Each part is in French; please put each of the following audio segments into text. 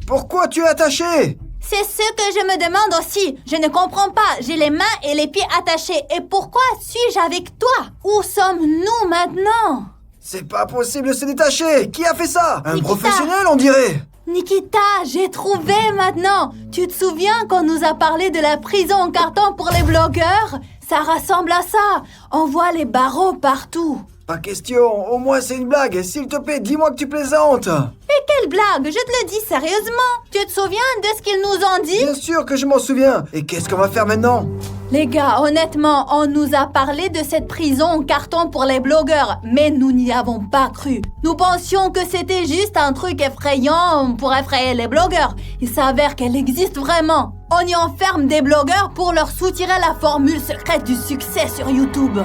Pourquoi tu es attaché? C'est ce que je me demande aussi. Je ne comprends pas. J'ai les mains et les pieds attachés. Et pourquoi suis-je avec toi? Où sommes-nous maintenant? C'est pas possible de se détacher. Qui a fait ça? Un Nikita. professionnel, on dirait. Nikita, j'ai trouvé maintenant. Tu te souviens qu'on nous a parlé de la prison en carton pour les blogueurs? Ça ressemble à ça. On voit les barreaux partout. Pas question, au moins c'est une blague. S'il te plaît, dis-moi que tu plaisantes. Mais quelle blague, je te le dis sérieusement. Tu te souviens de ce qu'ils nous ont dit? Bien sûr que je m'en souviens. Et qu'est-ce qu'on va faire maintenant? Les gars, honnêtement, on nous a parlé de cette prison en carton pour les blogueurs, mais nous n'y avons pas cru. Nous pensions que c'était juste un truc effrayant pour effrayer les blogueurs. Il s'avère qu'elle existe vraiment. On y enferme des blogueurs pour leur soutirer la formule secrète du succès sur YouTube. Hé,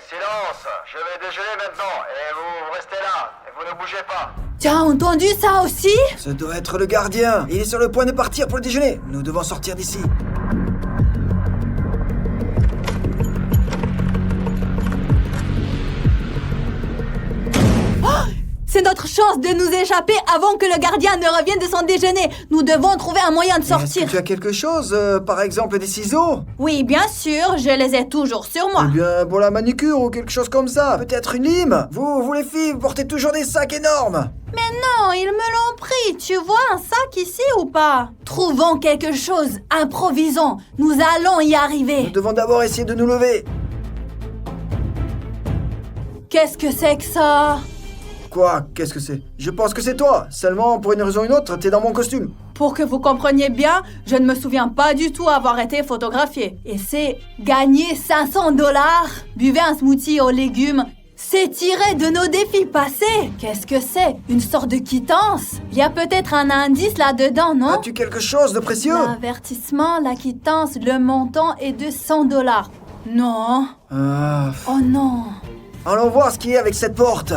silence! Je vais déjeuner maintenant, et vous restez là, et vous ne bougez pas. Tu as entendu ça aussi? Ce doit être le gardien. Il est sur le point de partir pour le déjeuner. Nous devons sortir d'ici. C'est notre chance de nous échapper avant que le gardien ne revienne de son déjeuner. Nous devons trouver un moyen de Est-ce sortir. que tu as quelque chose? Par exemple des ciseaux? Oui, bien sûr, je les ai toujours sur moi. Ou bien pour la manucure ou quelque chose comme ça. Peut-être une lime? Vous les filles, vous portez toujours des sacs énormes. Mais non, ils me l'ont pris. Tu vois un sac ici ou pas? Trouvons quelque chose. Improvisons. Nous allons y Nous arriver. devons d'abord essayer de nous lever. Qu'est-ce que c'est que ça? Quoi? Qu'est-ce que c'est? Je pense que c'est toi. Seulement, pour une raison ou une autre, t'es dans mon costume. Pour que vous compreniez bien, je ne me souviens pas du tout avoir été photographiée. Et c'est gagner 500 $, buvez un smoothie aux légumes. C'est tiré de nos défis passés. Qu'est-ce que c'est? Une sorte de quittance? Il y a peut-être un indice là-dedans, non? As-tu quelque chose de précieux? L'avertissement, la quittance, le montant est de 100 $. Non. Oh non. Allons voir ce qu'il y a avec cette porte.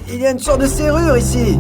Il y a une sorte de serrure ici.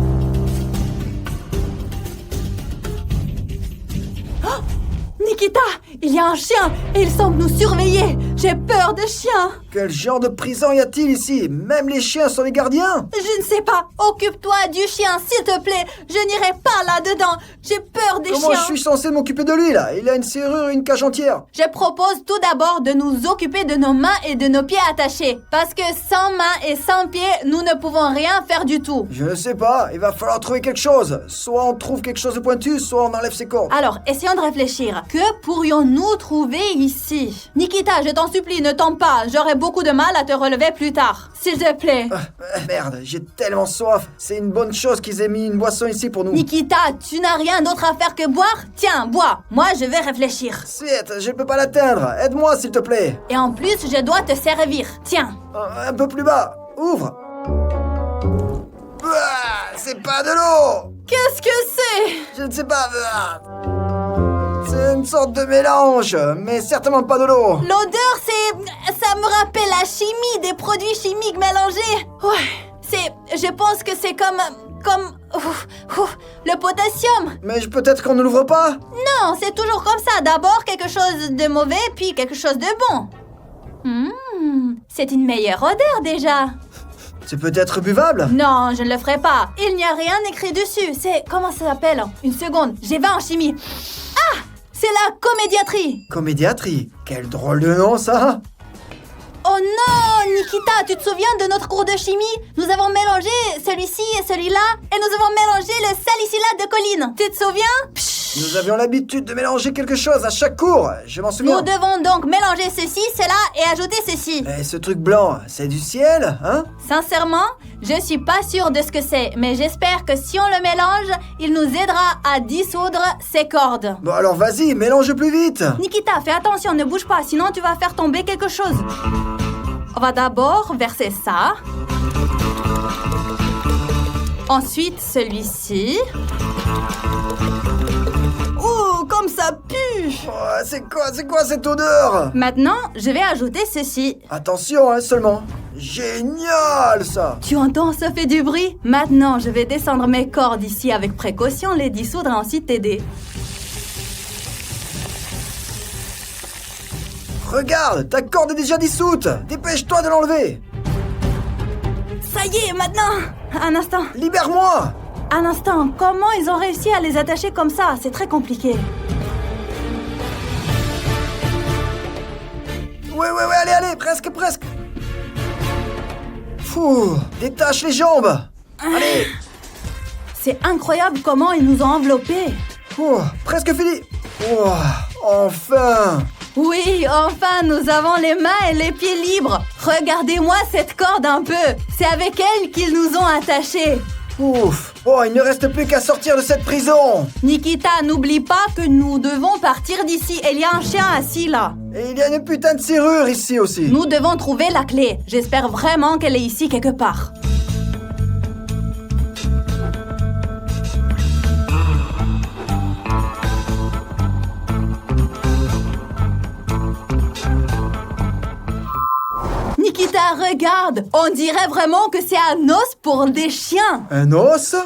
Nikita, il y a un chien et il semble nous surveiller. J'ai peur de chiens. Quel genre de prison y a-t-il ici? Même les chiens sont les gardiens? Je ne sais pas. Occupe-toi du chien, s'il te plaît. Je n'irai pas là-dedans. J'ai peur des Comment chiens. je suis censé m'occuper de lui là? Il a une serrure et une cage entière. Je propose tout d'abord de nous occuper de nos mains et de nos pieds attachés. Parce que sans mains et sans pieds, nous ne pouvons rien faire du tout. Je ne sais pas, il va falloir trouver quelque chose. Soit on trouve quelque chose de pointu, soit on enlève ses cordes. Alors, essayons de réfléchir. Que pourrions-nous trouver ici? Nikita, je t'en supplie, ne tombe pas. J'aurai beaucoup de mal à te relever plus tard. S'il te plaît. Merde, j'ai tellement soif. C'est une bonne chose qu'ils aient mis une boisson ici pour nous. Nikita, tu n'as rien d'autre à faire que boire? Tiens, bois. Moi, je vais réfléchir. Sweet, je peux pas l'atteindre. Aide-moi s'il te plaît. Et en plus, je dois te servir. Tiens. Un peu plus bas. Ouvre. C'est pas de l'eau. Qu'est-ce que c'est? Je ne sais pas. C'est une sorte de mélange, mais certainement pas de l'eau. L'odeur, ça me rappelle la chimie, des produits chimiques mélangés. Ouais, je pense que c'est comme le potassium. Mais peut-être qu'on ne l'ouvre pas. Non, c'est toujours comme ça. D'abord quelque chose de mauvais, puis quelque chose de bon. C'est une meilleure odeur déjà. C'est peut-être buvable. Non, je ne le ferai pas. Il n'y a rien écrit dessus. C'est... Comment ça s'appelle? Une seconde, j'ai 20 en chimie. Ah! C'est la comédiatrie. Comédiatrie. Quel drôle de nom ça. Oh non, Nikita, tu te souviens de notre cours de chimie? Nous avons mélangé celui-ci et celui-là, et nous avons mélangé le salicylate de choline. Tu te souviens? Nous avions l'habitude de mélanger quelque chose à chaque cours. Je m'en souviens. Nous devons donc mélanger ceci, cela et ajouter ceci. Et ce truc blanc, c'est du ciel, hein? Sincèrement, je suis pas sûre de ce que c'est, mais j'espère que si on le mélange, il nous aidera à dissoudre ces cordes. Bon alors vas-y, mélange plus vite. Nikita, fais attention, ne bouge pas, sinon tu vas faire tomber quelque chose. On va d'abord verser ça. Ensuite, celui-ci. Oh, comme ça pue! Oh, c'est quoi cette odeur? Maintenant, je vais ajouter ceci. Attention, hein, seulement. Génial, ça! Tu entends, ça fait du bruit? Maintenant, je vais descendre mes cordes ici avec précaution, les dissoudre et ensuite t'aider. Regarde, ta corde est déjà dissoute. Dépêche-toi de l'enlever. Ça y est, maintenant! Un instant. Libère-moi. Un instant, comment ils ont réussi à les attacher comme ça? C'est très compliqué. Ouais, allez, presque. Fou, détache les jambes. Allez. C'est incroyable comment ils nous ont enveloppés. Presque fini. Enfin. Oui, enfin, nous avons les mains et les pieds libres. Regardez-moi cette corde un peu. C'est avec elle qu'ils nous ont attachés. Ouf. Il ne reste plus qu'à sortir de cette prison. Nikita, n'oublie pas que nous devons partir d'ici. Il y a un chien assis là. Et il y a une putain de serrure ici aussi. Nous devons trouver la clé. J'espère vraiment qu'elle est ici quelque part. Nikita, regarde. On dirait vraiment que c'est un os pour des chiens. Un os?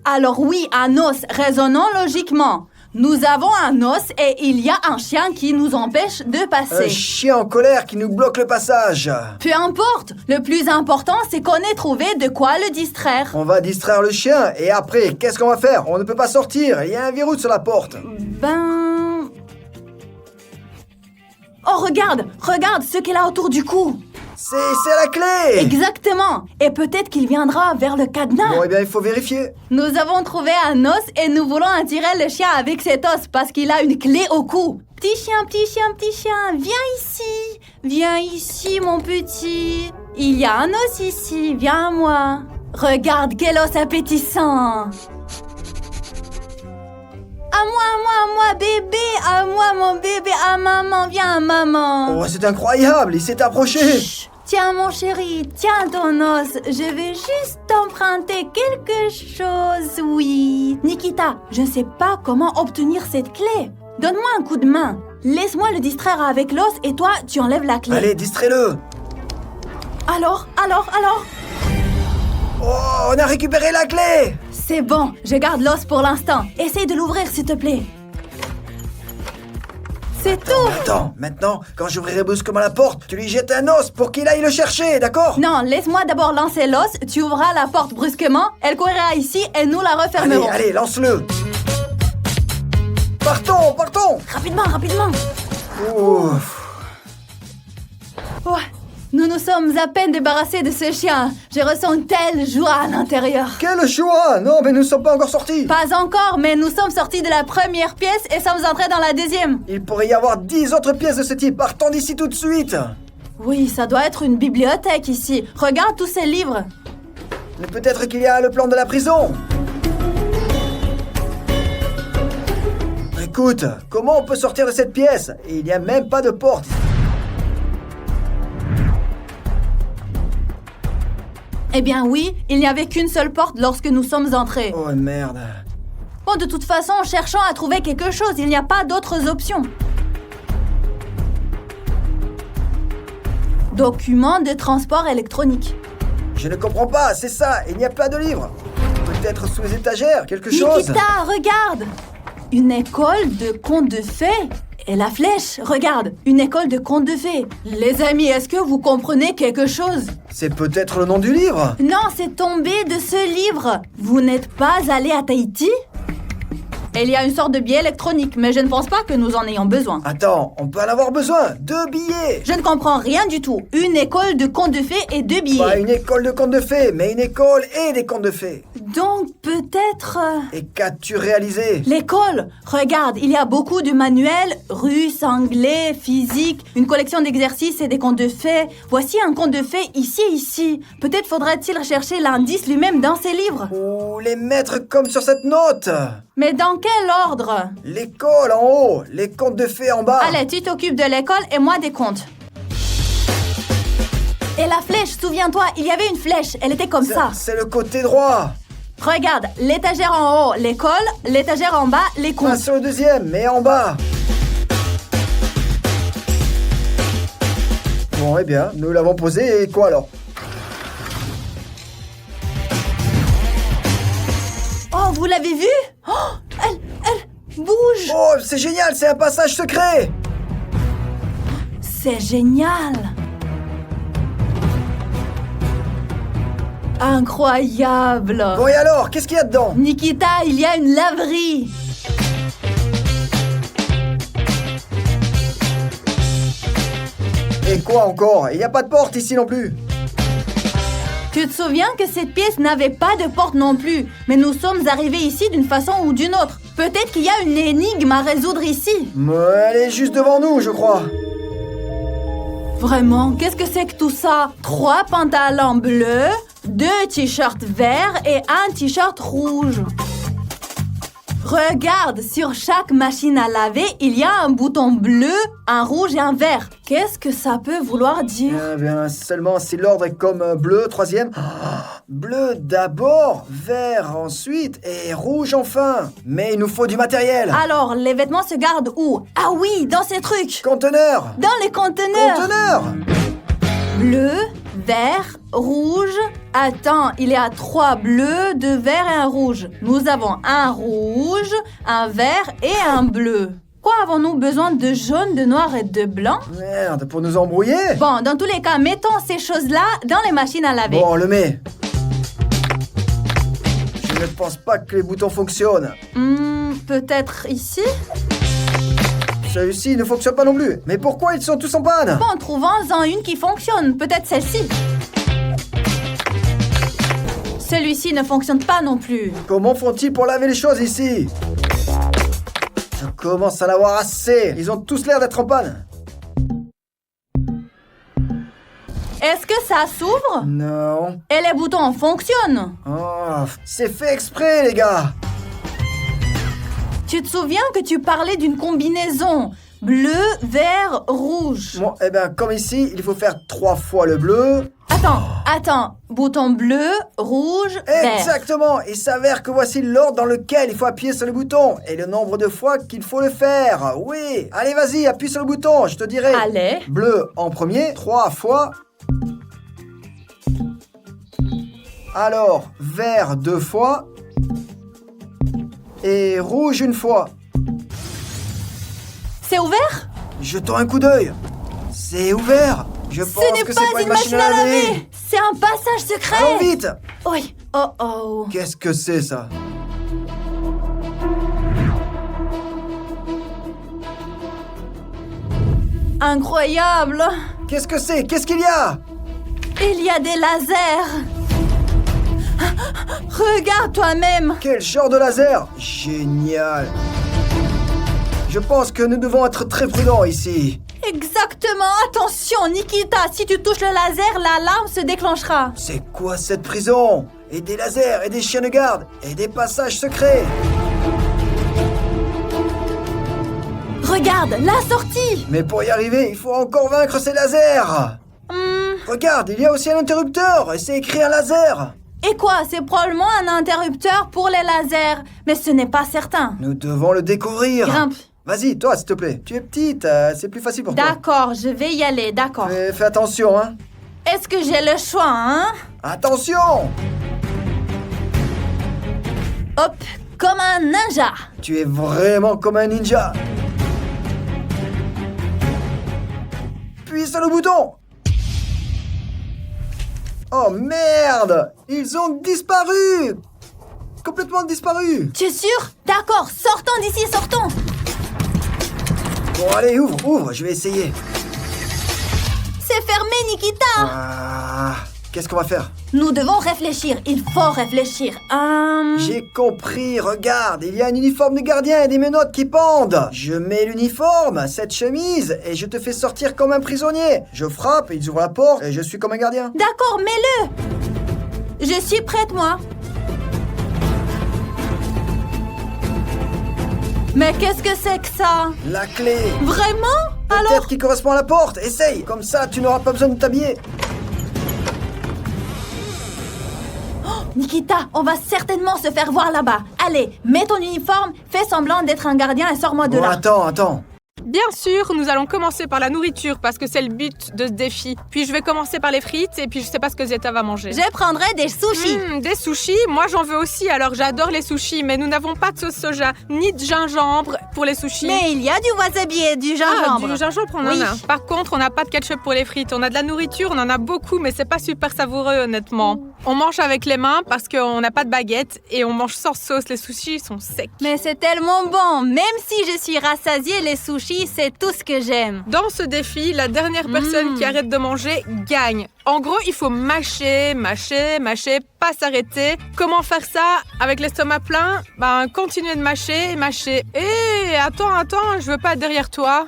Alors oui, un os, raisonnons logiquement. Nous avons un os et il y a un chien qui nous empêche de Un passer. chien en colère qui nous bloque le passage. Peu importe, le plus important c'est qu'on ait trouvé de quoi le distraire. On va distraire le chien et après, qu'est-ce qu'on va faire? On ne peut pas sortir, il y a un verrou sur la porte. Oh, regarde ce qu'elle a autour du cou. C'est la clé. Exactement. Et peut-être qu'il viendra vers le cadenas. Bon, eh bien, il faut vérifier. Nous avons trouvé un os et nous voulons attirer le chien avec cet os parce qu'il a une clé au cou. Petit chien, viens ici, mon petit. Il y a un os ici, viens à moi. Regarde quel os appétissant. À moi, bébé, à moi, mon bébé, à maman, viens, maman. Oh, c'est incroyable, il s'est approché. Chut. Tiens, mon chéri, tiens ton os. Je vais juste t'emprunter quelque chose, oui. Nikita, je ne sais pas comment obtenir cette clé. Donne-moi un coup de main. Laisse-moi le distraire avec l'os et toi, tu enlèves la clé. Allez, distrais-le. Alors Oh, on a récupéré la clé. C'est bon, je garde l'os pour l'instant. Essaye de l'ouvrir, s'il te plaît. C'est tout. Attends, maintenant, quand j'ouvrirai brusquement la porte, tu lui jettes un os pour qu'il aille le chercher, d'accord? Non, laisse-moi d'abord lancer l'os, tu ouvriras la porte brusquement, elle courira ici et nous la refermerons. Allez, lance-le. Partons. Rapidement. Ouf. Ouais, nous nous sommes à peine débarrassés de ce chien. Je ressens une telle joie à l'intérieur. Quelle joie. Non, mais nous ne sommes pas encore sortis. Pas encore, mais nous sommes sortis de la première pièce et sommes entrés dans la deuxième. Il pourrait y avoir 10 autres pièces de ce type. Partons d'ici tout de suite. Oui, ça doit être une bibliothèque ici. Regarde tous ces livres. Mais peut-être qu'il y a le plan de la prison. Écoute, comment on peut sortir de cette pièce? Et il n'y a même pas de porte. Eh bien oui, il n'y avait qu'une seule porte lorsque nous sommes entrés. Oh merde. Bon, de toute façon, cherchons à trouver quelque chose. Il n'y a pas d'autres options. Document de transport électronique. Je ne comprends pas, c'est ça, il n'y a pas de livre. Peut-être sous les étagères, quelque chose. Nikita, regarde! Une école de contes de fées. Et la flèche, regarde, une école de contes de fées. Les amis, est-ce que vous comprenez quelque chose? C'est peut-être le nom du livre. Non, c'est tombé de ce livre. Vous n'êtes pas allé à Tahiti? Il y a une sorte de billet électronique, mais je ne pense pas que nous en ayons besoin. Attends, on peut en avoir besoin. 2 billets. Je ne comprends rien du tout. Une école de contes de fées et 2 billets. Pas une école de contes de fées, mais une école et des contes de fées. Donc peut-être... Et qu'as-tu réalisé? L'école! Regarde, il y a beaucoup de manuels, russe, anglais, physique, une collection d'exercices et des contes de fées. Voici un conte de fées ici. Peut-être faudra-t-il chercher l'indice lui-même dans ces livres. Ou les mettre comme sur cette note. Mais dans quel ordre? L'école en haut, les contes de fées en bas. Allez, tu t'occupes de l'école et moi des contes. Et la flèche, souviens-toi, il y avait une flèche, elle était comme ça. C'est le côté droit. Regarde, l'étagère en haut, l'école, l'étagère en bas, les Pas contes. sur le deuxième, mais en bas. Bon, eh bien, nous l'avons posé et quoi alors? Oh, vous l'avez vu? Oh, elle bouge. Oh, c'est génial, c'est un passage secret. C'est génial. Incroyable! Bon et alors, qu'est-ce qu'il y a dedans? Nikita, il y a une laverie! Et quoi encore? Il n'y a pas de porte ici non plus. Tu te souviens que cette pièce n'avait pas de porte non plus, mais nous sommes arrivés ici d'une façon ou d'une autre. Peut-être qu'il y a une énigme à résoudre ici. Mais elle est juste devant nous, je crois. Vraiment, qu'est-ce que c'est que tout ça? 3 pantalons bleus, 2 t-shirts verts et un t-shirt rouge. Regarde, sur chaque machine à laver, il y a un bouton bleu, un rouge et un vert. Qu'est-ce que ça peut vouloir dire? Eh bien, seulement si l'ordre est comme bleu, troisième. Bleu d'abord, vert ensuite et rouge enfin. Mais il nous faut du matériel. Alors, les vêtements se gardent où? Ah oui, dans ces trucs. Conteneur. Dans les conteneurs. Conteneur. Bleu, vert, rouge. Attends, il y a 3 bleus, 2 verts et un rouge. Nous avons un rouge, un vert et un bleu. Quoi avons-nous besoin de jaune, de noir et de blanc? Merde, pour nous embrouiller? Bon, dans tous les cas, mettons ces choses-là dans les machines à laver. Bon, on le met. Je ne pense pas que les boutons fonctionnent. Peut-être ici? Celui-ci ne fonctionne pas non plus. Mais pourquoi ils sont tous en panne? Bon, trouvons-en une qui fonctionne. Peut-être celle-ci. Celui-ci ne fonctionne pas non plus. Comment font-ils pour laver les choses ici? Je commence à en avoir assez. Ils ont tous l'air d'être en panne. Est-ce que ça s'ouvre? Non. Et les boutons fonctionnent? Oh, c'est fait exprès, les gars. Tu te souviens que tu parlais d'une combinaison? Bleu, vert, rouge. Bon, eh bien, comme ici, il faut faire 3 fois le bleu. Attends. Bouton bleu, rouge, vert. Exactement. Il s'avère que voici l'ordre dans lequel il faut appuyer sur le bouton. Et le nombre de fois qu'il faut le faire. Oui. Allez, vas-y, appuie sur le bouton, je te dirai. Allez. Bleu en premier, 3 fois. Alors, vert 2 fois. Et rouge 1 fois. C'est ouvert? Jetons un coup d'œil. C'est ouvert. Je pense Ce n'est que pas c'est pas une machine à laver. C'est un passage secret. Allons vite. Oui. Oh. Qu'est-ce que c'est ça? Incroyable. Qu'est-ce que c'est? Qu'est-ce qu'il y a? Il y a des lasers. Regarde toi-même. Quel genre de laser? Génial. Je pense que nous devons être très prudents ici. Exactement. Attention, Nikita. Si tu touches le laser, l'alarme se déclenchera. C'est quoi cette prison? Et des lasers, et des chiens de garde, et des passages secrets. Regarde, la sortie. Mais pour y arriver, il faut encore vaincre ces lasers. Regarde, il y a aussi un interrupteur, et c'est écrit un laser. Et quoi? C'est probablement un interrupteur pour les lasers. Mais ce n'est pas certain. Nous devons le découvrir. Grimpe. Vas-y, toi, s'il te plaît. Tu es petite, c'est plus facile pour toi. D'accord, je vais y aller, d'accord. Fais attention, hein. Est-ce que j'ai le choix, hein? Attention! Hop, comme un ninja. Tu es vraiment comme un ninja. Puis sur le bouton. Oh merde! Ils ont disparu! Complètement disparu! Tu es sûr? D'accord, sortons d'ici, sortons. Bon allez, ouvre, je vais essayer. C'est fermé, Nikita. Qu'est-ce qu'on va faire? Nous devons réfléchir, il faut réfléchir. J'ai compris, regarde, il y a un uniforme de gardien et des menottes qui pendent. Je mets l'uniforme, cette chemise, et je te fais sortir comme un prisonnier. Je frappe, ils ouvrent la porte, et je suis comme un gardien. D'accord, mets-le. Je suis prête, moi. Mais qu'est-ce que c'est que ça? La clé. Vraiment? Alors? Peut-être qu'il correspond à la porte, essaye. Comme ça, tu n'auras pas besoin de t'habiller. Nikita, on va certainement se faire voir là-bas. Allez, mets ton uniforme, fais semblant d'être un gardien et sors-moi de Bon, là. attends. Bien sûr, nous allons commencer par la nourriture parce que c'est le but de ce défi. Puis je vais commencer par les frites et puis je sais pas ce que Zieta va manger. Je prendrai des sushis. Des sushis, moi j'en veux aussi, alors j'adore les sushis, mais nous n'avons pas de sauce soja, ni de gingembre pour les sushis. Mais il y a du wasabi et du gingembre. Du gingembre, on en Oui. a. Par contre, on n'a pas de ketchup pour les frites. On a de la nourriture, on en a beaucoup, mais c'est pas super savoureux, honnêtement. On mange avec les mains parce qu'on n'a pas de baguette et on mange sans sauce. Les sushis sont secs. Mais c'est tellement bon. Même si je suis rassasiée, les sushis, c'est tout ce que j'aime. Dans ce défi, la dernière personne qui arrête de manger gagne. En gros, il faut mâcher, pas s'arrêter. Comment faire ça avec l'estomac plein? Continuer de mâcher. Hé, attends, je veux pas être derrière toi.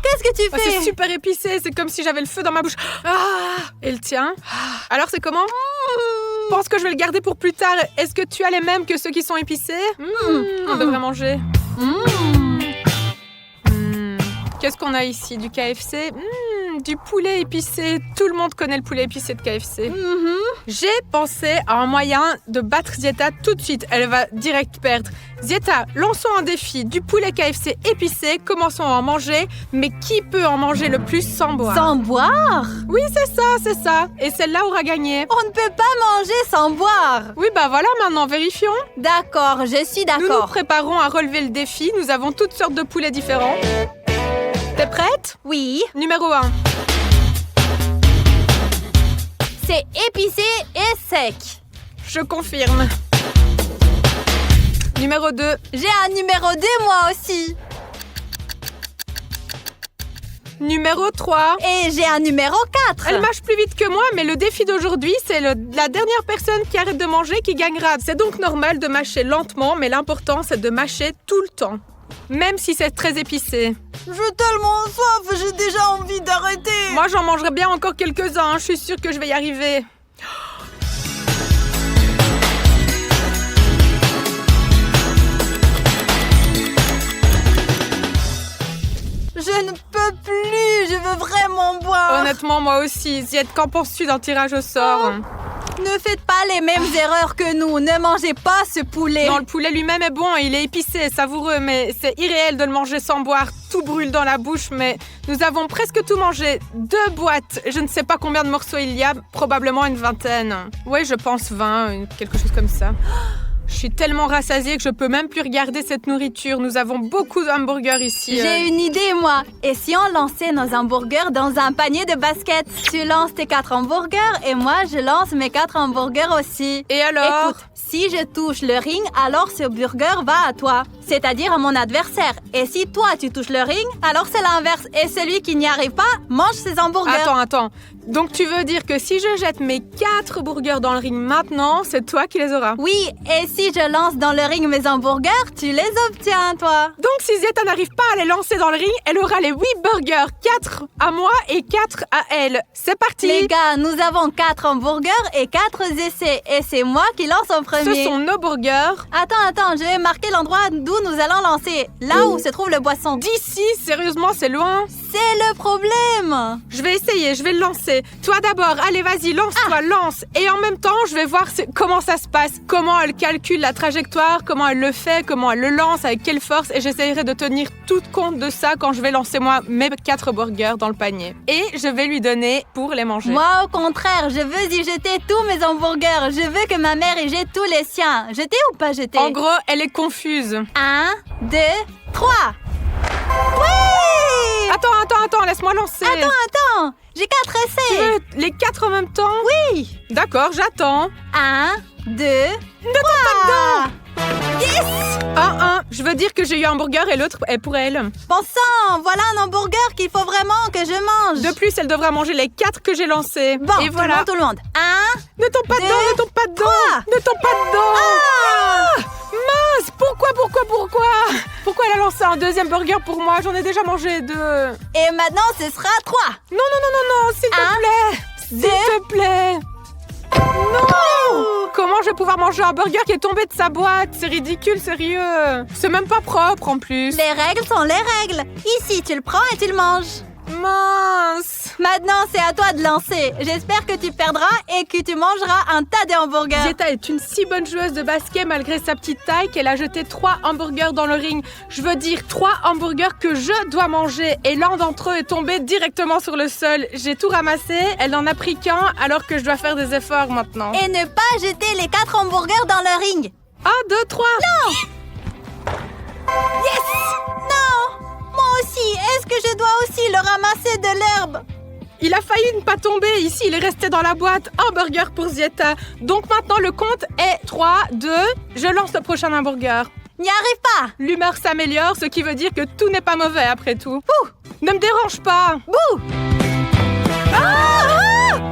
Qu'est-ce que tu fais? C'est super épicé, c'est comme si j'avais le feu dans ma bouche. Et le tien? Alors c'est comment? Je pense que je vais le garder pour plus tard. Est-ce que tu as les mêmes que ceux qui sont épicés? On devrait manger. Qu'est-ce qu'on a ici? Du KFC? Du poulet épicé. Tout le monde connaît le poulet épicé de KFC. J'ai pensé à un moyen de battre Zieta tout de suite. Elle va direct perdre. Zieta, lançons un défi. Du poulet KFC épicé. Commençons à en manger. Mais qui peut en manger le plus sans boire? Sans boire? Oui, c'est ça. Et celle-là aura gagné. On ne peut pas manger sans boire. Oui, voilà, maintenant, vérifions. D'accord, je suis Nous nous d'accord. préparons à relever le défi. Nous avons toutes sortes de poulets différents. T'es prête? Oui, Numéro 1. c'est épicé et sec. Je confirme. Numéro 2. J'ai un numéro 2 moi aussi. Numéro 3. Et j'ai un numéro 4. Elle mâche plus vite que moi, mais le défi d'aujourd'hui, c'est la dernière personne qui arrête de manger qui gagnera. C'est donc normal de mâcher lentement, mais l'important, c'est de mâcher tout le temps. Même si c'est très épicé. J'ai tellement soif, j'ai déjà envie d'arrêter. Moi, j'en mangerai bien encore quelques-uns. Je suis sûre que je vais y arriver. Je ne peux plus, je veux vraiment boire. Honnêtement, moi aussi. Ziet, qu'en penses-tu d'un tirage au sort? Ne faites pas les mêmes erreurs que nous. Ne mangez pas ce poulet. Non, le poulet lui-même est bon, il est épicé, savoureux, mais c'est irréel de le manger sans boire. Tout brûle dans la bouche, mais nous avons presque tout mangé. 2 boîtes. Je ne sais pas combien de morceaux il y a, probablement une 20aine. Oui, je pense 20, quelque chose comme ça. Je suis tellement rassasiée que je peux même plus regarder cette nourriture. Nous avons beaucoup d'hamburgers ici. J'ai une idée, moi. Et si on lançait nos hamburgers dans un panier de basket? Tu lances tes 4 hamburgers et moi, je lance mes 4 hamburgers aussi. Et alors? Écoute, si je touche le ring, alors ce burger va à toi, c'est-à-dire à mon adversaire. Et si toi, tu touches le ring, alors c'est l'inverse. Et celui qui n'y arrive pas mange ses hamburgers. Attends. Donc tu veux dire que si je jette mes 4 burgers dans le ring maintenant, c'est toi qui les auras? Oui, et si je lance dans le ring mes hamburgers, tu les obtiens, toi. Donc si Zieta n'arrive pas à les lancer dans le ring, elle aura les 8 burgers. 4 à moi et 4 à elle. C'est parti! Les gars, nous avons 4 hamburgers et 4 essais. Et c'est moi qui lance en premier. Ce sont nos burgers. Attends, je vais marquer l'endroit d'où nous allons lancer. Là où se trouve le boisson. D'ici, sérieusement, c'est loin. C'est le problème. Je vais essayer, je vais le lancer. Toi d'abord, allez, vas-y, lance-toi, lance. Et en même temps, je vais voir comment ça se passe. Comment elle calcule la trajectoire, comment elle le fait, comment elle le lance, avec quelle force. Et j'essaierai de tenir tout compte de ça quand je vais lancer moi mes 4 burgers dans le panier. Et je vais lui donner pour les manger. Moi, au contraire, je veux y jeter tous mes hamburgers. Je veux que ma mère y jette tous les siens. Jeter ou pas jeter? En gros, elle est confuse. 1, 2, 3. Oui! Attends, laisse-moi lancer. Attends, j'ai 4 essais. Tu veux les 4 en même temps? Oui. D'accord, j'attends. 1, 2, 3. Yes! 1. Je veux dire que j'ai eu un hamburger et l'autre est pour elle. Bon sang, voilà un hamburger qu'il faut vraiment que je mange. De plus, elle devra manger les 4 que j'ai lancés. Bon, et voilà. tout le monde. 1, Ne tombe pas 2, dedans, ne tombe pas dedans. 3. Ne tombe pas dedans. Mince, pourquoi Pourquoi elle a lancé un deuxième burger pour moi? J'en ai déjà mangé 2. Et maintenant, ce sera 3. Non, s'il te plaît. S'il te plaît. Non! Comment je vais pouvoir manger un burger qui est tombé de sa boîte? C'est ridicule, sérieux. C'est même pas propre en plus. Les règles sont les règles. Ici, tu le prends et tu le manges. mince. Maintenant, c'est à toi de lancer. J'espère que tu perdras et que tu mangeras un tas de hamburgers. Zieta est une si bonne joueuse de basket malgré sa petite taille qu'elle a jeté 3 hamburgers dans le ring. Je veux dire 3 hamburgers que je dois manger et l'un d'entre eux est tombé directement sur le sol. J'ai tout ramassé, elle n'en a pris qu'un alors que je dois faire des efforts maintenant. Et ne pas jeter les 4 hamburgers dans le ring. 1, 2, 3. Non! Yes! Non! Moi aussi, est-ce que je dois aussi le ramasser de l'herbe? Il a failli ne pas tomber. Ici, il est resté dans la boîte. Hamburger pour Zieta. Donc maintenant, le compte est 3, 2. Je lance le prochain hamburger. N'y arrive pas! L'humeur s'améliore, ce qui veut dire que tout n'est pas mauvais après tout. Ouh! Ne me dérange pas. Bouh!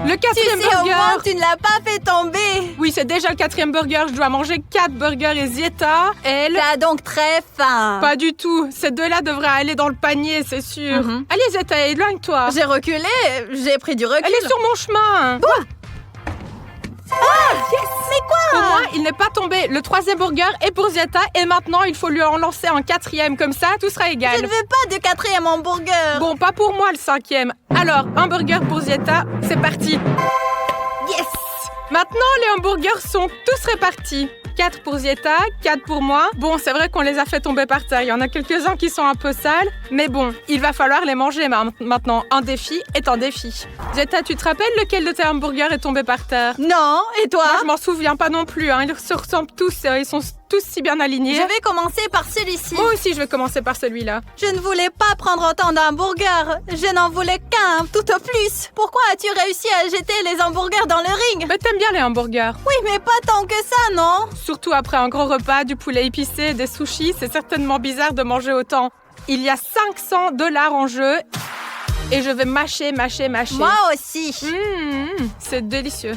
Le 4e Tu sais, au burger. moins, tu ne l'as pas fait tomber. Oui, c'est déjà le 4e burger. Je dois manger 4 burgers et Zieta, elle... T'as donc très faim. Pas du tout. Ces deux-là devraient aller dans le panier, c'est sûr. Allez, Zieta, éloigne-toi. J'ai reculé, j'ai pris du recul. Elle est sur mon chemin. Mais quoi? Au moins, il n'est pas tombé. Le 3e burger est pour Zieta et maintenant, il faut lui en lancer un 4e. Comme ça, tout sera Je égal. ne veux pas de 4e hamburger. Bon, pas pour moi le 5e. Alors, un burger pour Zieta, c'est parti. Yes! Maintenant, les hamburgers sont tous répartis. 4 pour Zieta, 4 pour moi. Bon, c'est vrai qu'on les a fait tomber par terre. Il y en a quelques-uns qui sont un peu sales. Mais bon, il va falloir les manger maintenant. Un défi est un défi. Zieta, tu te rappelles lequel de tes hamburgers est tombé par terre? Non, et toi? Moi, je m'en souviens pas non plus. Ils se ressemblent tous. Ils sont tous si bien alignés. Je vais commencer par celui-ci. Moi aussi, je vais commencer par celui-là. Je ne voulais pas prendre autant d'hamburgers. Je n'en voulais qu'un, tout au plus. Pourquoi as-tu réussi à jeter les hamburgers dans le ring? Mais t'aimes bien les hamburgers. Oui, mais pas tant que ça, non? Surtout après un gros repas, du poulet épicé, des sushis, c'est certainement bizarre de manger autant. Il y a $500 en jeu et je vais mâcher. Moi aussi. C'est délicieux.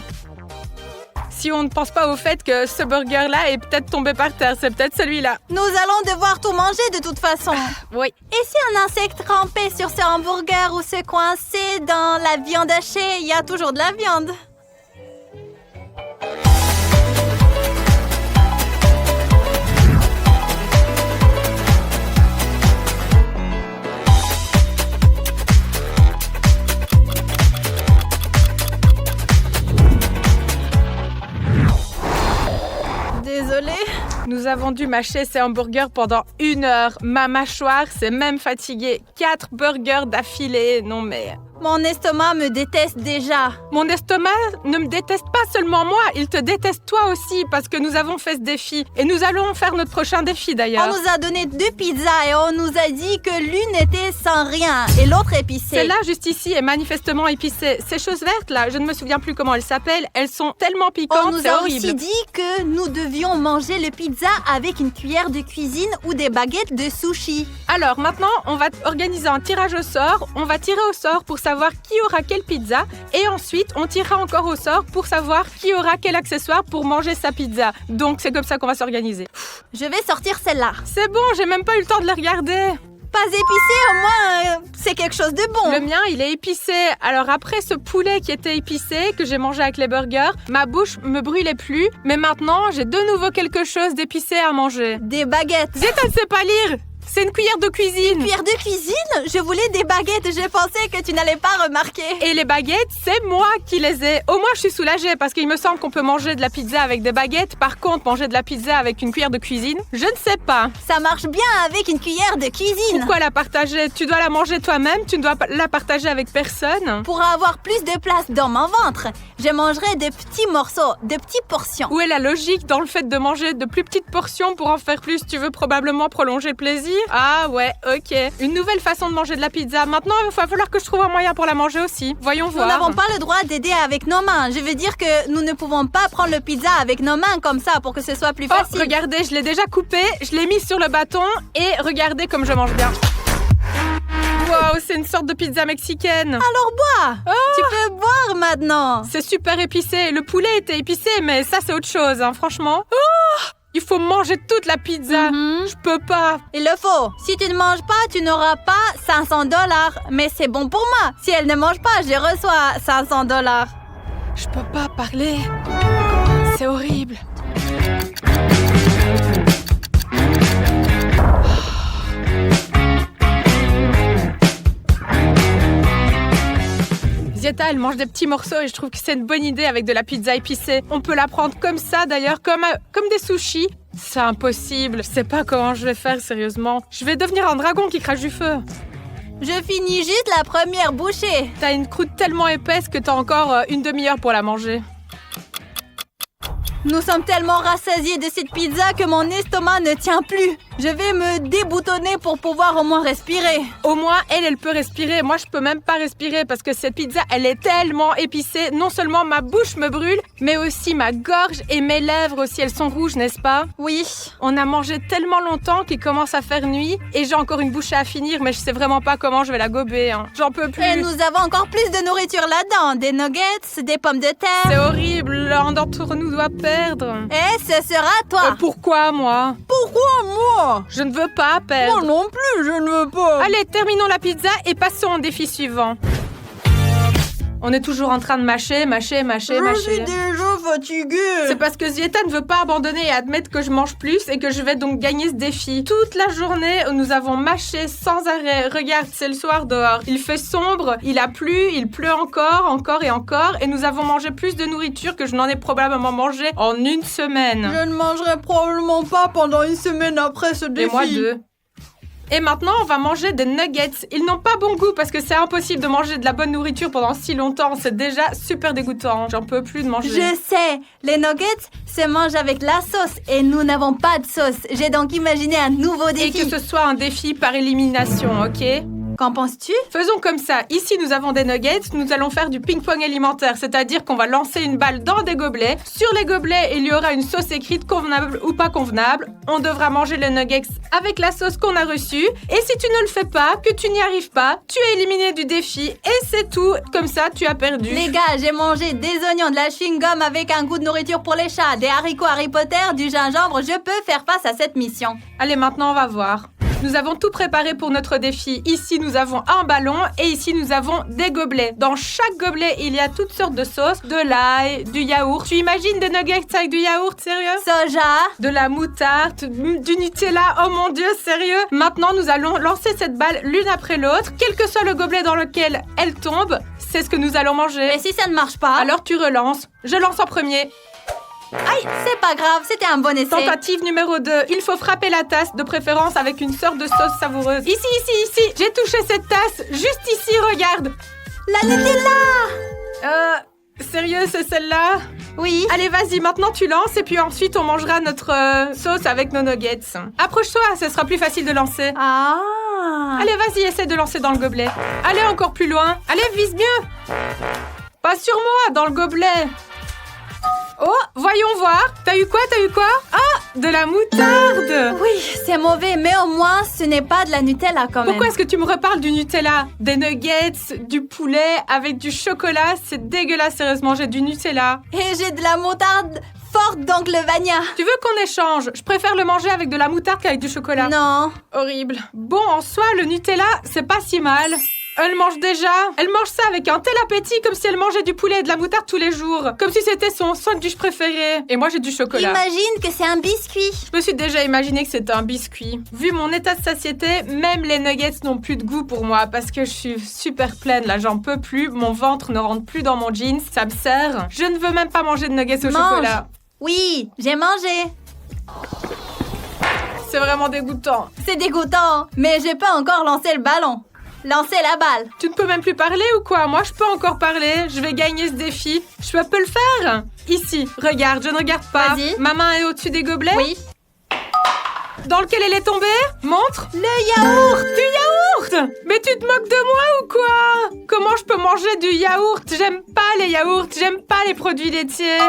Si on ne pense pas au fait que ce burger-là est peut-être tombé par terre, c'est peut-être celui-là. Nous allons devoir tout manger de toute façon. Oui. Et si un insecte rampait sur ce hamburger ou se coinçait dans la viande hachée, il y a toujours de la viande. Désolée. Nous avons dû mâcher ces hamburgers pendant 1 heure. Ma mâchoire s'est même fatiguée. 4 burgers d'affilée. Non mais... Mon estomac me déteste déjà. Mon estomac ne me déteste pas seulement moi, il te déteste toi aussi parce que nous avons fait ce défi. Et nous allons faire notre prochain défi d'ailleurs. On nous a donné 2 pizzas et on nous a dit que l'une était sans rien et l'autre épicée. Celle-là, juste ici, est manifestement épicée. Ces choses vertes là, je ne me souviens plus comment elles s'appellent, elles sont tellement piquantes, On nous c'est a horrible. aussi dit que nous devions manger le pizza avec une cuillère de cuisine ou des baguettes de sushi. Alors maintenant, on va organiser un tirage au sort. On va tirer au sort pour savoir qui aura quelle pizza. Et ensuite, on tirera encore au sort pour savoir qui aura quel accessoire pour manger sa pizza. Donc, c'est comme ça qu'on va s'organiser. Je vais sortir celle-là. C'est bon, j'ai même pas eu le temps de la regarder. Pas épicé, au moins, c'est quelque chose de bon. Le mien, il est épicé. Alors après ce poulet qui était épicé, que j'ai mangé avec les burgers, ma bouche me brûlait plus. Mais maintenant, j'ai de nouveau quelque chose d'épicé à manger. Des baguettes. Zieta ne sait pas lire. C'est une cuillère de cuisine. Cuillère de cuisine? Je voulais des baguettes. Je pensais que tu n'allais pas remarquer. Et les baguettes, c'est moi qui les ai. Au moins, je suis soulagée parce qu'il me semble qu'on peut manger de la pizza avec des baguettes. Par contre, manger de la pizza avec une cuillère de cuisine, je ne sais pas. Ça marche bien avec une cuillère de cuisine. Pourquoi la partager? Tu dois la manger toi-même, tu ne dois pas la partager avec personne. Pour avoir plus de place dans mon ventre, je mangerai de petits morceaux, de petites portions. Où est la logique dans le fait de manger de plus petites portions pour en faire plus? Tu veux probablement prolonger le plaisir? Ah ouais, ok. Une nouvelle façon de manger de la pizza. Maintenant, il va falloir que je trouve un moyen pour la manger aussi. Voyons Nous voir. n'avons pas le droit d'aider avec nos mains. Je veux dire que nous ne pouvons pas prendre le pizza avec nos mains comme ça pour que ce soit plus facile. Oh, regardez, je l'ai déjà coupé, je l'ai mis sur le bâton et regardez comme je mange bien. Wow, c'est une sorte de pizza mexicaine. Alors bois. Tu peux boire maintenant. C'est super épicé. Le poulet était épicé, mais ça, c'est autre chose, hein, franchement. Oh, il faut manger toute la pizza. Je peux pas. Il le faut. Si tu ne manges pas, tu n'auras pas $500. Mais c'est bon pour moi. Si elle ne mange pas, je reçois $500. Je peux pas parler. C'est horrible. Zieta, elle mange des petits morceaux et je trouve que c'est une bonne idée avec de la pizza épicée. On peut la prendre comme ça d'ailleurs, comme des sushis. C'est impossible. Je sais pas comment je vais faire, sérieusement. Je vais devenir un dragon qui crache du feu. Je finis juste la première bouchée. T'as une croûte tellement épaisse que t'as encore une demi-heure pour la manger. Nous sommes tellement rassasiés de cette pizza que mon estomac ne tient plus. Je vais me déboutonner pour pouvoir au moins respirer. Au moins, elle peut respirer. Moi, je peux même pas respirer parce que cette pizza, elle est tellement épicée. Non seulement ma bouche me brûle, mais aussi ma gorge et mes lèvres aussi. Elles sont rouges, n'est-ce pas? Oui. On a mangé tellement longtemps qu'il commence à faire nuit et j'ai encore une bouchée à finir, mais je sais vraiment pas comment je vais la gober. Hein. J'en peux plus. Et nous avons encore plus de nourriture là-dedans. Des nuggets, des pommes de terre. C'est horrible. L'un d'entre nous doit perdre. Et ce sera toi. Pourquoi, moi? Pourquoi moi? Je ne veux pas perdre. Moi non plus, je ne veux pas. Allez, terminons la pizza et passons au défi suivant. On est toujours en train de mâcher. Je suis déjà fatiguée. C'est parce que Zieta ne veut pas abandonner et admettre que je mange plus et que je vais donc gagner ce défi. Toute la journée, nous avons mâché sans arrêt. Regarde, c'est le soir dehors. Il fait sombre, il a plu, il pleut encore et nous avons mangé plus de nourriture que je n'en ai probablement mangé en une semaine. Je ne mangerai probablement pas pendant une semaine après ce défi. Et moi 2. Et maintenant, on va manger des nuggets. Ils n'ont pas bon goût parce que c'est impossible de manger de la bonne nourriture pendant si longtemps. C'est déjà super dégoûtant. J'en peux plus de manger. Je sais, les nuggets se mangent avec la sauce et nous n'avons pas de sauce. J'ai donc imaginé un nouveau défi. Et que ce soit un défi par élimination, ok? Qu'en penses-tu? Faisons comme ça. Ici, nous avons des nuggets. Nous allons faire du ping-pong alimentaire, c'est-à-dire qu'on va lancer une balle dans des gobelets. Sur les gobelets, il y aura une sauce écrite convenable ou pas convenable. On devra manger les nuggets avec la sauce qu'on a reçue. Et si tu ne le fais pas, que tu n'y arrives pas, tu es éliminé du défi et c'est tout. Comme ça, tu as perdu. Les gars, j'ai mangé des oignons, de la chewing-gum avec un goût de nourriture pour les chats, des haricots Harry Potter, du gingembre. Je peux faire face à cette mission. Allez, maintenant, on va voir. Nous avons tout préparé pour notre défi. Ici, nous avons un ballon et ici, nous avons des gobelets. Dans chaque gobelet, il y a toutes sortes de sauces, de l'ail, du yaourt. Tu imagines des nuggets avec du yaourt, sérieux? Soja. De la moutarde, du Nutella, oh mon Dieu, sérieux? Maintenant, nous allons lancer cette balle l'une après l'autre. Quel que soit le gobelet dans lequel elle tombe, c'est ce que nous allons manger. Et si ça ne marche pas? Alors tu relances. Je lance en premier. Aïe, c'est pas grave, c'était un bon essai. Tentative numéro 2. Il faut frapper la tasse, de préférence avec une sorte de sauce savoureuse. Ici. J'ai touché cette tasse. Juste ici, regarde. La Nutella! Sérieux, c'est celle-là? Oui. Allez, vas-y, maintenant tu lances et puis ensuite on mangera notre sauce avec nos nuggets. Approche-toi, ce sera plus facile de lancer. Ah. Allez, vas-y, essaie de lancer dans le gobelet. Allez, encore plus loin. Allez, vise mieux. Pas sur moi, dans le gobelet. Oh, voyons voir. T'as eu quoi? Ah, de la moutarde. Oui, c'est mauvais, mais au moins, ce n'est pas de la Nutella quand même. Pourquoi est-ce que tu me reparles du Nutella? Des nuggets, du poulet avec du chocolat, c'est dégueulasse, sérieusement, j'ai du Nutella. Et j'ai de la moutarde forte d'Oncle Vania. Tu veux qu'on échange? Je préfère le manger avec de la moutarde qu'avec du chocolat. Non. Horrible. Bon, en soi, le Nutella, c'est pas si mal. Elle mange ça avec un tel appétit comme si elle mangeait du poulet et de la moutarde tous les jours. Comme si c'était son sandwich préféré. Et moi, j'ai du chocolat. Imagine que c'est un biscuit. Je me suis déjà imaginé que c'était un biscuit. Vu mon état de satiété, même les nuggets n'ont plus de goût pour moi parce que je suis super pleine là, j'en peux plus. Mon ventre ne rentre plus dans mon jeans, ça me serre. Je ne veux même pas manger de nuggets au chocolat. Oui, j'ai mangé. C'est vraiment dégoûtant. C'est dégoûtant, mais j'ai pas encore lancé le ballon. Lancez la balle. Tu ne peux même plus parler ou quoi? Moi, je peux encore parler. Je vais gagner ce défi. Je peux le faire. Ici, regarde, je ne regarde pas. Vas-y. Ma main est au-dessus des gobelets. Oui. Dans lequel elle est tombée? Montre. Le yaourt. Du yaourt? Mais tu te moques de moi ou quoi? Comment je peux manger du yaourt? J'aime pas les yaourts. J'aime pas les produits laitiers.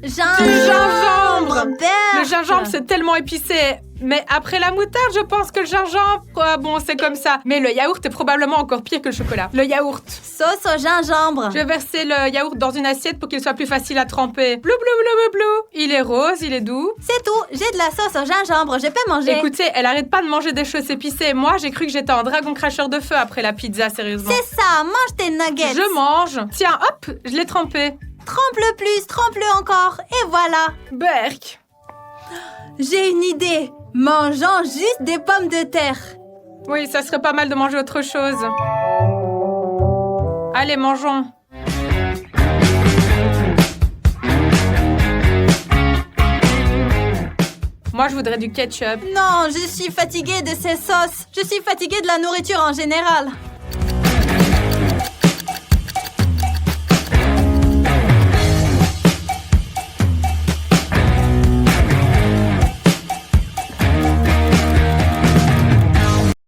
Du gingembre. Le gingembre, c'est tellement épicé. Mais après la moutarde, je pense que le gingembre, bon, c'est comme ça. Mais le yaourt est probablement encore pire que le chocolat. Le yaourt. Sauce au gingembre. Je vais verser le yaourt dans une assiette pour qu'il soit plus facile à tremper. Blou, blou, blou, blou, blou. Il est rose, il est doux. C'est tout. J'ai de la sauce au gingembre. Je peux manger. Écoutez, elle arrête pas de manger des choses épicées. Moi, j'ai cru que j'étais un dragon cracheur de feu après la pizza, sérieusement. C'est ça. Mange tes nuggets. Je mange. Tiens, hop, je l'ai trempé. Trempe-le plus, trempe-le encore. Et voilà. Berk. J'ai une idée. Mangeons juste des pommes de terre. Oui, ça serait pas mal de manger autre chose. Allez, mangeons. Moi, je voudrais du ketchup. Non, je suis fatiguée de ces sauces. Je suis fatiguée de la nourriture en général.